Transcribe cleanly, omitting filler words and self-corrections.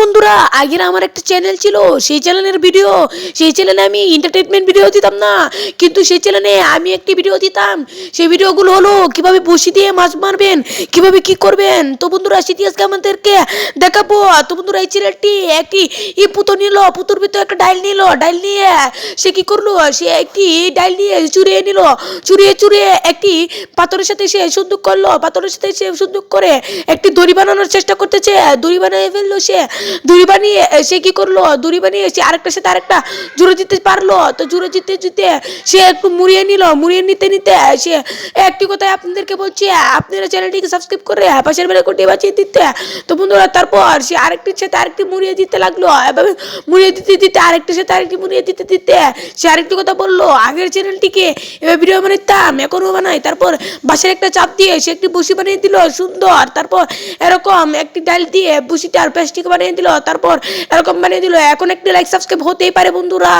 বন্ধুরা, আগের আমার একটা চ্যানেল ছিল, সেই চ্যানেলের ভিডিও, সেই চ্যানেলে আমি এন্টারটেনমেন্ট ভিডিও দিতাম না, কিন্তু সেই চ্যানেলে আমি একটি ভিডিও দিতাম। সেই ভিডিওগুলো হলো কিভাবে বসি দিয়ে মাছ মারবেন, কিভাবে কি করবেন। তো বন্ধুরা, সেটি আজকে আমাদেরকে দেখাবো। তো বন্ধুরা, এই চ্যানেলটি একটি পুতুল নিল, পুতুর ভিতরে একটা ডাইল নিল, ডাইল নিয়ে সে কি করলো, সে একটি ডাইল নিয়ে চুরিয়ে নিল, চুরিয়ে চুরিয়ে একটি পাথরের সাথে সে সুন্দর করলো, পাথরের সাথে সে সুন্দর করে একটি দড়ি বানানোর চেষ্টা করতেছে, দড়ি বানিয়ে ফেললো সে। দড়ি বানিয়ে সে কি করলো, দড়ি বানিয়ে সে আরেকটার সাথে আরেকটা জুড়ে দিতে পারলো। তো জুড়ে দিতে দিতে সে একটু মুড়িয়ে নিল, মুড়িয়ে নিতে নিতে সে একটি কথাই আপনাদেরকে বলছি, আপনারা চ্যানেলটিকে সাবস্ক্রাইব করে পাশের বেল আইকনটি বাজিয়ে দিতে। তো বন্ধুরা, তারপর সে আরেকটির সাথে আরেকটি মুড়িয়ে দিতে লাগলো, এভাবে মুড়িয়ে দিতে দিতে আরেকটির সাথে আরেকটি মুড়িয়ে দিতে দিতে সে আরেকটি কথা বললো, আগের চ্যানেলটিকে এবার ভিডিও বানাইতাম, এখনও বানাই। তারপর বাঁশের একটা চাপ দিয়ে সে একটি বসি বানিয়ে দিল সুন্দর। তারপর এরকম একটি ডাল দিয়ে বসিটার প্লাস্টিক বানিয়ে দিল, তারপর এরকম বানিয়ে দিল। এখন একটি লাইক সাবস্ক্রাইব হতেই পারে বন্ধুরা।